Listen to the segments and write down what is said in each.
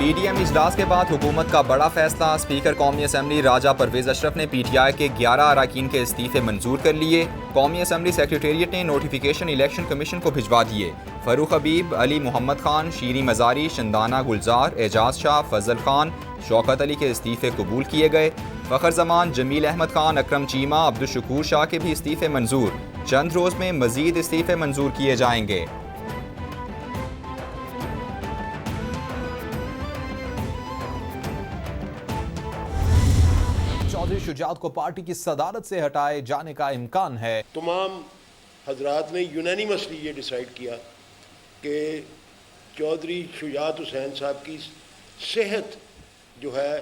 PDM इजलास के बाद हुकूमत का बड़ा फैसला। स्पीकर कौमी असम्बली राजा परवेज अशरफ ने PTI के 11 अरकान के इस्तीफे मंजूर कर लिए। कौमी असम्बली सेक्रेटेरिएट ने नोटिफिकेशन इलेक्शन कमीशन को भिजवा दिए। फरूख हबीब, अली मोहम्मद खान, शीरी मजारी, शंदाना गुलजार, एजाज शाह, फजल खान, शौकत अली के इस्तीफे कबूल किए गए। फ़खर जमान, जमील अहमद खान, अकरम चीमा, अब्दुल शकूर शाह के भी इस्तीफे मंजूर। चंद रोज़ में मजीद इस्तीफे मंजूर किए जाएंगे। चौधरी शुजात को पार्टी की सदारत से हटाए जाने का इम्कान है। तमाम हजरात ने यूनानिमसली ये डिसाइड किया कि चौधरी शुजात हुसैन साहब की सेहत जो है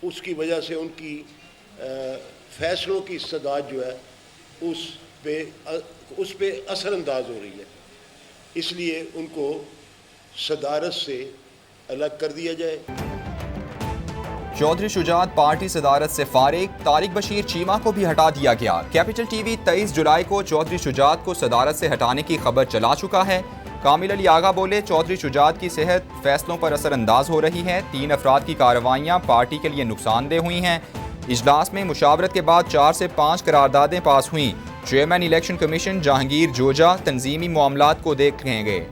उसकी वजह से उनकी फ़ैसलों की इस्तदाद जो है उस पे असरअंदाज हो रही है, इसलिए उनको सदारत से अलग कर दिया जाए। चौधरी शुजात पार्टी सदारत से फारिग। तारिक बशीर चीमा को भी हटा दिया गया। कैपिटल टीवी 23 जुलाई को चौधरी शुजात को सदारत से हटाने की खबर चला चुका है। कामिल अली आगा बोले, चौधरी शुजात की सेहत फैसलों पर असरअंदाज हो रही है। 3 अफराद की कार्रवाइयाँ पार्टी के लिए नुकसानदेह हुई हैं। इजलास में मुशावरत के बाद 4 से 5 करारदादें पास हुई। चेयरमैन इलेक्शन कमीशन जहांगीर जोजा तंजीमी मामलात को देखेंगे।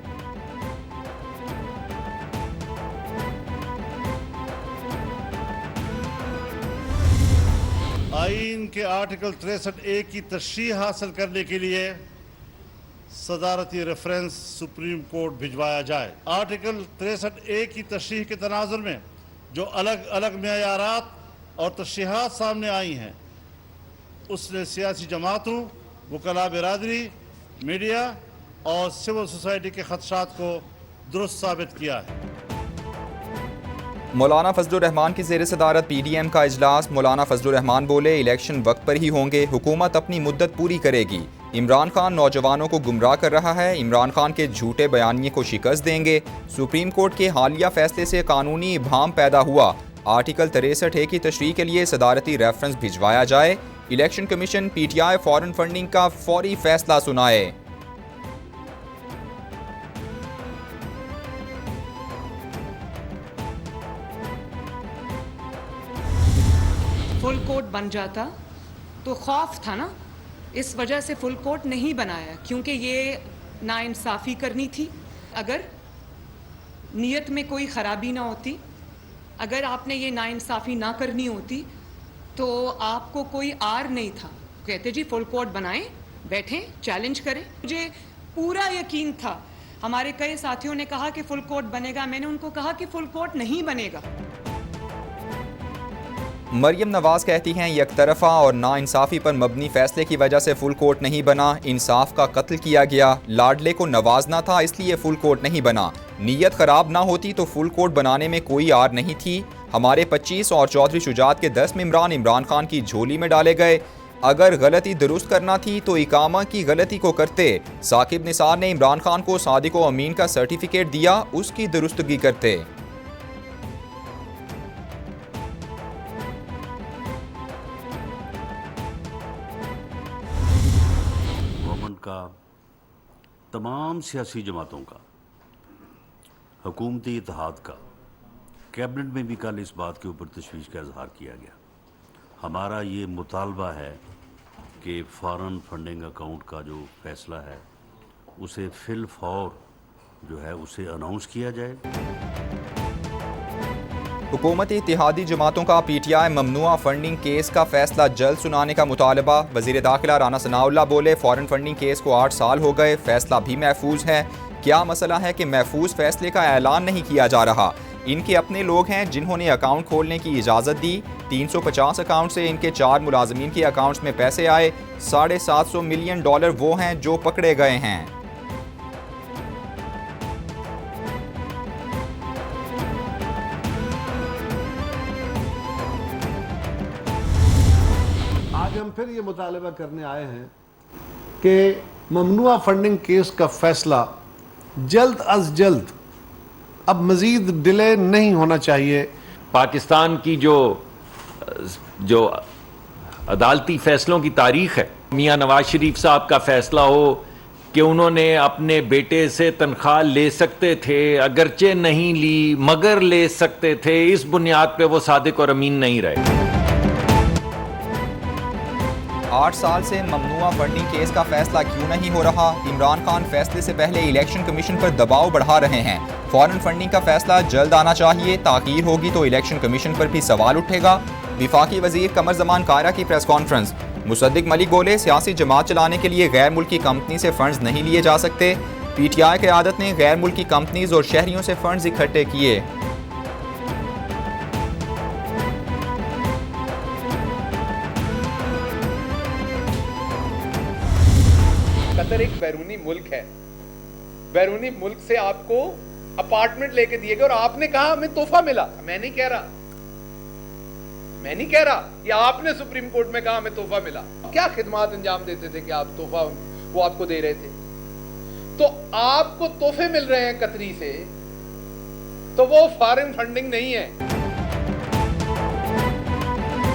आईन के आर्टिकल 63A की तशरीह हासिल करने के लिए सदारती रेफरेंस सुप्रीम कोर्ट भिजवाया जाए। आर्टिकल 63A की तशरीह के तनाजुर में जो अलग अलग मेयारात और तशरीहात सामने आई हैं, उसने सियासी जमातों, वकला बिरादरी, मीडिया और सिविल सोसाइटी के खदशात को दुरुस्त साबित किया है। मौलाना फजलुर रहमान की ज़ेर सदारत PDM का इजलास। मौलाना फजलुर रहमान बोले, इलेक्शन वक्त पर ही होंगे, हुकूमत अपनी मुद्दत पूरी करेगी। इमरान खान नौजवानों को गुमराह कर रहा है, इमरान खान के झूठे बयानिए को शिकस्त देंगे। सुप्रीम कोर्ट के हालिया फैसले से कानूनी इबहाम पैदा हुआ। आर्टिकल 63A की तशरीह के लिए सदारती रेफरेंस भिजवाया जाए। Election commission PTI foreign funding का फौरी फैसला सुनाए। फुल कोर्ट बन जाता तो खौफ था ना, इस वजह से फुल कोर्ट नहीं बनाया, क्योंकि ये नाइंसाफ़ी करनी थी। अगर नीयत में कोई ख़राबी ना होती, अगर आपने ये नाइंसाफ़ी ना करनी होती तो आपको कोई आर नहीं था। कहते जी फुल कोर्ट बनाएं, बैठें, चैलेंज करें। मुझे पूरा यकीन था। हमारे कई साथियों ने कहा कि फुल कोर्ट बनेगा, मैंने उनको कहा कि फुल कोर्ट नहीं बनेगा। मरियम नवाज कहती हैं, यकतरफा और नाइंसाफ़ी पर मबनी फैसले की वजह से फुल कोर्ट नहीं बना। इंसाफ का कत्ल किया गया, लाडले को नवाजना था, इसलिए फुल कोर्ट नहीं बना। नीयत ख़राब ना होती तो फुल कोर्ट बनाने में कोई आर नहीं थी। हमारे 25 और चौधरी शुजात के 10 मेंबरान इमरान खान की झोली में डाले गए। अगर गलती दुरुस्त करना थी तो इकामा की गलती को करते। साकिब निसार ने इमरान खान को सादिक व अमीन का सर्टिफिकेट दिया, उसकी दुरुस्तगी करते। का तमाम सियासी जमातों का, हुकूमती इत्तेहाद का, कैबिनेट में भी कल इस बात के ऊपर तशवीश का इजहार किया गया। हमारा ये मुतालबा है कि फॉरेन फंडिंग अकाउंट का जो फैसला है उसे फिल फौर जो है उसे अनाउंस किया जाए। हुकूमती इत्तेहादी जमातों का PTI ममनुआ फंडिंग केस का फैसला जल्द सुनाने का मुतालबा। वज़ीर दाखिला राना सनाउल्लाह बोले, फॉरेन फंडिंग केस को 8 साल हो गए, फैसला भी महफूज है। क्या मसला है कि महफूज फैसले का ऐलान नहीं किया जा रहा। इनके अपने लोग हैं जिन्होंने अकाउंट खोलने की इजाज़त दी। 350 अकाउंट से इनके 4 मुलाजमीन के अकाउंट्स में पैसे आए। $750 मिलियन वो हैं जो पकड़े गए हैं। आज हम फिर ये मुतालबा करने आए हैं कि ममनुआ फंडिंग केस का फैसला जल्द अज जल्द, अब मज़ीद डिले नहीं होना चाहिए। पाकिस्तान की जो अदालती फैसलों की तारीख है, मियाँ नवाज शरीफ साहब का फैसला हो कि उन्होंने अपने बेटे से तनख्वाह ले सकते थे, अगरचे नहीं ली मगर ले सकते थे, इस बुनियाद पे वो सादिक और अमीन नहीं रहे। 8 साल से ममनुआ फंडिंग केस का फैसला क्यों नहीं हो रहा? इमरान खान फैसले से पहले इलेक्शन कमीशन पर दबाव बढ़ा रहे हैं। फॉरेन फंडिंग का फैसला जल्द आना चाहिए, ताखीर होगी तो इलेक्शन कमीशन पर भी सवाल उठेगा। विफाकी वजीर कमर जमान कायरा की प्रेस कॉन्फ्रेंस। मुसद्दिक मलिक बोले, सियासी जमात चलाने के लिए गैर मुल्की कंपनी से फंड्स नहीं लिए जा सकते। PTI क़यादत ने गैर मुल्की कंपनीज और शहरियों से फंड्स इकट्ठे किए। कतर एक बैरूनी मुल्क है, बैरूनी मुल्क से आपको अपार्टमेंट लेके दिए गए और आपने कहा हमें तोहफा मिला। मैं नहीं कह रहा कि आपने सुप्रीम कोर्ट में कहा हमें तोहफा मिला। क्या खिदमात अंजाम देते थे कि आप तोहफा वो आपको दे रहे थे? तो आपको तोहफे मिल रहे हैं कतरी से, तो वो फॉरेन फंडिंग नहीं है।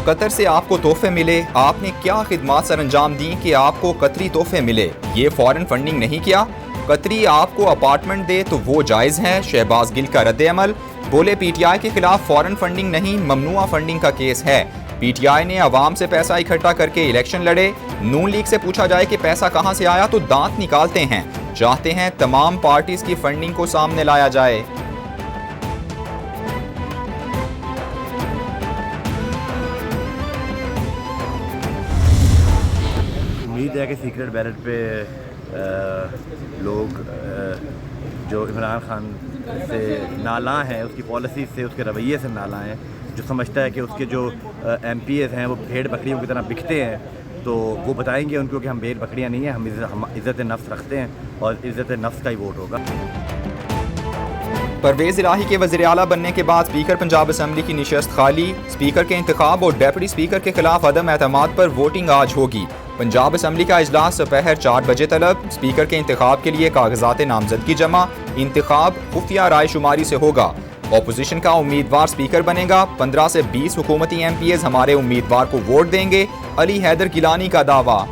कतर से आपको तोहफे मिले, आपने क्या खिदमात सर अंजाम दी कि आपको कतरी तोहफे मिले? ये फॉरेन फंडिंग नहीं किया? कतरी आपको अपार्टमेंट दे तो वो जायज़ है। शहबाज गिल का रद्द-ए-अमल। बोले, PTI के खिलाफ फॉरेन फंडिंग नहीं, ममनुआ फंडिंग का केस है। PTI ने अवाम से पैसा इकट्ठा करके इलेक्शन लड़े। नून लीग से पूछा जाए कि पैसा कहां से आया तो दांत निकालते हैं। चाहते हैं तमाम पार्टीज की फंडिंग को सामने लाया जाए। उम्मीद है कि सीक्रेट बैलेट पे लोग जो इमरान खान से नाला हैं, उसकी पॉलिसी से, उसके रवैये से नाला हैं, जो समझता है कि उसके जो MPs हैं वो भेड़ बकरियों की तरह बिकते हैं, तो वो बताएंगे उनको कि हम भेड़ बकरियां नहीं हैं, हम इज़्ज़त नफ्स रखते हैं और इज़्ज़त नफ्स का ही वोट होगा। परवेज़ इलाही के वज़ीर आला बनने के बाद स्पीकर पंजाब असम्बली की निशस्त खाली। स्पीकर के इंतखाब और डेप्यूटी स्पीकर के खिलाफ अदम एतमाद पर वोटिंग आज होगी। पंजाब असम्बली का इजलास दोपहर 4 बजे तलब। स्पीकर के इंतखाब के लिए कागजात नामजदगी जमा। इंतखाब खुफिया राय शुमारी से होगा। ऑपोजिशन का उम्मीदवार स्पीकर बनेगा। 15 से 20 हुकूमती MPs हमारे उम्मीदवार को वोट देंगे। अली हैदर गिलानी का दावा।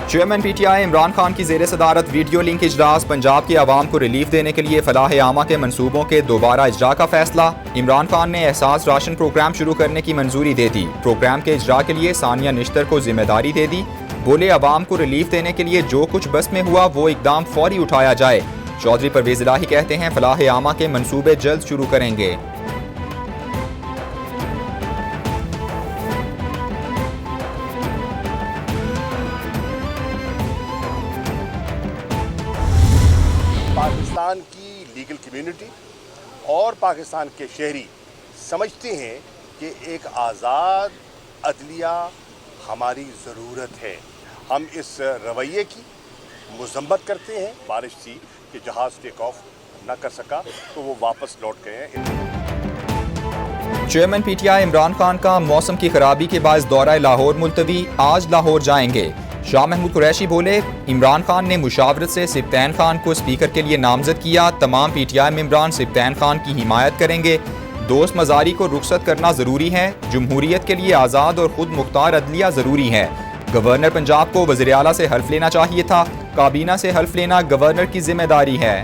चेयरमैन PTI इमरान खान की ज़ेर सदारत वीडियो लिंक इजलास। पंजाब की आवाम को रिलीफ देने के लिए फलाह आमा के मंसूबों के दोबारा इजरा का फैसला। इमरान खान ने एहसास राशन प्रोग्राम शुरू करने की मंजूरी दे दी। प्रोग्राम के इजरा के लिए सानिया निश्तर को जिम्मेदारी दे दी। बोले, आवाम को रिलीफ देने के लिए जो कुछ बस में हुआ वो इकदाम फौरी उठाया जाए। चौधरी परवेज़ इलाही कहते हैं, फलाह आमा के मंसूबे जल्द शुरू करेंगे। पाकिस्तान की लीगल कम्युनिटी और पाकिस्तान के शहरी समझते हैं कि एक आज़ाद अदलिया हमारी ज़रूरत है। हम इस रवैये की मज़म्मत करते हैं। बारिश थी कि जहाज़ टेक ऑफ न कर सका तो वो वापस लौट गए हैं। चेयरमैन PTI इमरान खान का मौसम की खराबी के बायस दौरा लाहौर मुलतवी। आज लाहौर जाएंगे। शाह महमूद कुरैशी बोले, इमरान खान ने मुशावरत से सिब्तैन खान को स्पीकर के लिए नामजद किया। तमाम PTI मेंबरान सिब्तैन खान की हिमायत करेंगे। दोस्त मजारी को रुखसत करना ज़रूरी है। जमहूरियत के लिए आज़ाद और खुद मुख्तार अदलिया ज़रूरी है। गवर्नर पंजाब को वज़ीर आला से हल्फ लेना चाहिए था। काबीना से हल्फ लेना गवर्नर की जिम्मेदारी है।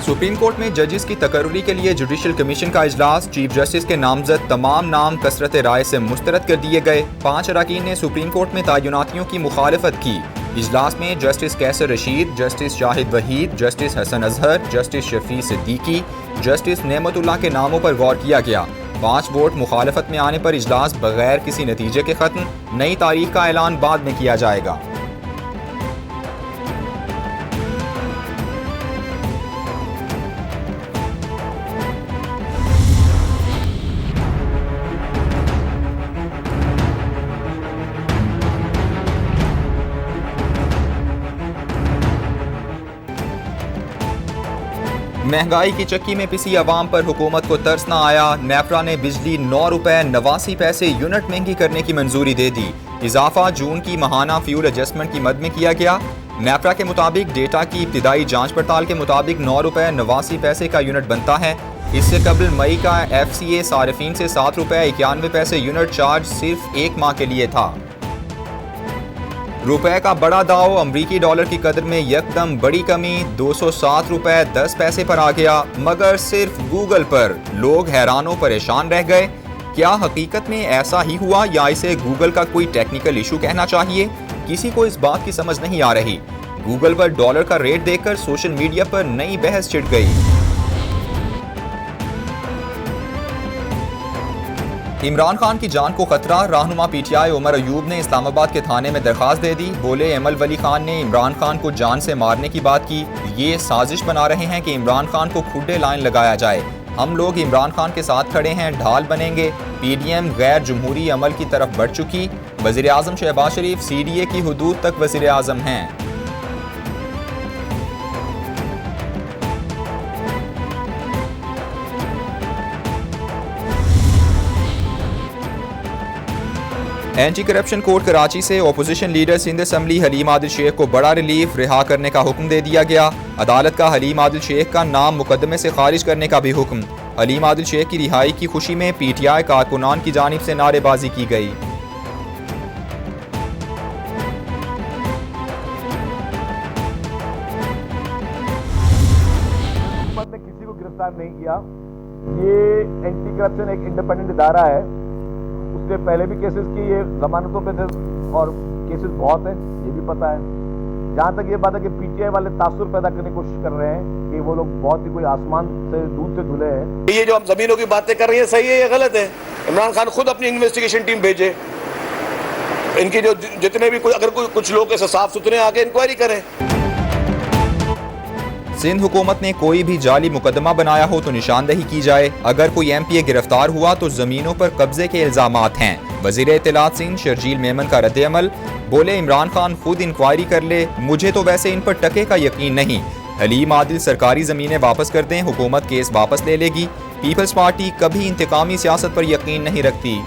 सुप्रीम कोर्ट में जजेस की तकर्री के लिए जुडिशल कमीशन का इजलास। चीफ जस्टिस के नामजद तमाम नाम कसरत राय से मुस्तरद कर दिए गए। 5 अरकान ने सुप्रीम कोर्ट में तयनातियों की मुखालफत की। इजलास में justice Qaiser Rashid, justice Shahid Waheed, justice Hasan Azhar, justice Shafi Siddiqui, justice Nematullah के नामों पर गौर किया गया। 5 वोट मुखालफत में आने पर इजलास बगैर किसी नतीजे के खत्म। नई तारीख का ऐलान बाद में किया जाएगा। महंगाई की चक्की में पिसी आवाम पर हुकूमत को तरस न आया। नेपरा ने बिजली 9 रुपए 89 पैसे यूनिट महंगी करने की मंजूरी दे दी। इजाफा जून की माहाना फ्यूल एडजस्टमेंट की मद में किया गया। नेपरा के मुताबिक डेटा की इब्तिदाई जांच पड़ताल के मुताबिक 9 रुपए 89 पैसे का यूनिट बनता है। इससे कबल मई का FCA सारिफीन से 7 रुपए 91 पैसे यूनिट चार्ज सिर्फ 1 माह के लिए था। रुपए का बड़ा दाव अमरीकी डॉलर की कदर में यकदम बड़ी कमी 207 रुपए 10 पैसे पर आ गया, मगर सिर्फ गूगल पर लोग हैरान परेशान रह गए। क्या हकीकत में ऐसा ही हुआ या इसे गूगल का कोई टेक्निकल इशू कहना चाहिए? किसी को इस बात की समझ नहीं आ रही। गूगल पर डॉलर का रेट देखकर सोशल मीडिया पर नई बहस छिड़ गई। इमरान खान की जान को खतरा, रहनुमा PTI उमर अयूब ने इस्लामाबाद के थाने में दरखास्त दे दी। बोले एमल वली खान ने इमरान खान को जान से मारने की बात की। ये साजिश बना रहे हैं कि इमरान खान को खुडे लाइन लगाया जाए। हम लोग इमरान खान के साथ खड़े हैं, ढाल बनेंगे। PDM गैर जमहूरी अमल की तरफ बढ़ चुकी। वज़ीर आज़म शहबाज शरीफ CDA की हुदूद तक वज़ीर आज़म हैं। एंटी करप्शन कोर्ट कराची से opposition leader Sindh assembly Haleem Adil Shaikh को बड़ा रिलीफ, रिहा करने का हुक्म दे दिया गया। अदालत का हलीम आदिल शेख का नाम मुकदमे से खारिज करने का भी हुक्म। हलीम आदिल शेख की रिहाई की खुशी में PTI कारकुनान की जानिब से नारेबाजी की गई। हुकूमत ने किसी को गिरफ्तार नहीं किया। ये एंटी करप्शन एक इंडिपेंडेंट इदारा है। उसने पहले भी केसेस की, ये जमानतों पे थे और केसेस बहुत हैं, ये भी पता है। जहाँ तक ये बात है कि PTI वाले तासुर पैदा करने की कोशिश कर रहे हैं कि वो लोग बहुत ही कोई आसमान से दूध से धुले हैं। ये जो हम जमीनों की बातें कर रहे हैं सही है या गलत है? इमरान खान खुद अपनी इन्वेस्टिगेशन टीम भेजे। इनकी जो जितने भी अगर कुछ लोग ऐसे साफ सुथरे आके इंक्वायरी करें। सिंध हुकूमत ने कोई भी जाली मुकदमा बनाया हो तो निशानदही की जाए। अगर कोई MPA गिरफ्तार हुआ तो जमीनों पर कब्जे के इल्जामात हैं। वजीर इत्तलात सिंध शर्जील मेमन का रद्द-ए-अमल। बोले इमरान खान खुद इंक्वायरी कर ले, मुझे तो वैसे इन पर टके का यकीन नहीं। हलीम आदिल सरकारी जमीनें वापस कर दें, हुकूमत केस वापस ले लेगी। पीपल्स पार्टी कभी इंतकामी सियासत पर यकीन नहीं रखती।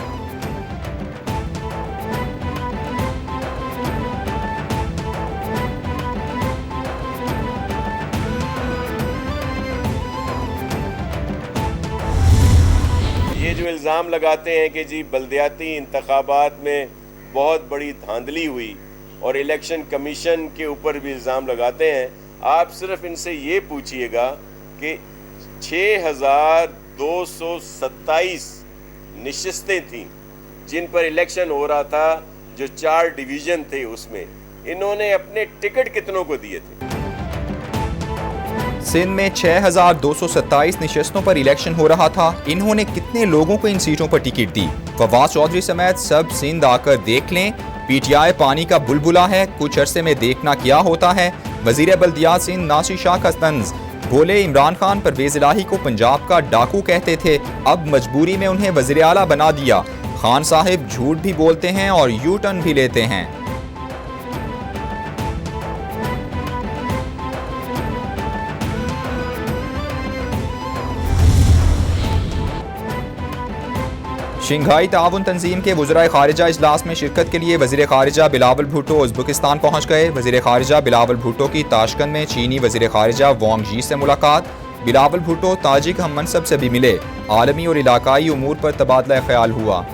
ये जो इल्ज़ाम लगाते हैं कि जी बल्दियाती इंतखाबात में बहुत बड़ी धांधली हुई और इलेक्शन कमीशन के ऊपर भी इल्ज़ाम लगाते हैं, आप सिर्फ इनसे ये पूछिएगा कि 6227 नशिस्तें थीं जिन पर इलेक्शन हो रहा था, जो 4 डिवीज़न थे उसमें इन्होंने अपने टिकट कितनों को दिए थे। सिंध में 6227 नशस्तों पर इलेक्शन हो रहा था, इन्होंने कितने लोगों को इन सीटों पर टिकट दी? फवाद चौधरी समेत सब सिंध आकर देख लें। PTI पानी का बुलबुला है, कुछ अरसे में देखना क्या होता है। वजीर बल्दियात सिंध नासिर शाह का तंज। बोले इमरान खान परवेज इलाही को पंजाब का डाकू कहते थे, अब मजबूरी में उन्हें वजीर आला बना दिया। खान साहिब झूठ भी बोलते हैं और यू टर्न भी लेते हैं। शंघाई ताउन तंजीम के वज़राए खारिजा इजलास में शिरकत के लिए वज़ीर खारिजा बिलावल भुट्टो उज़्बेकिस्तान पहुँच गए। वज़ीर खारिजा बिलावल भुट्टो की ताशकंद में चीनी वज़ीर खारिजा वांग यी से मुलाकात। बिलावल भुट्टो ताजिक हम मनसब से भी मिले। आलमी और इलाकाई उमूर पर तबादला ख्याल हुआ।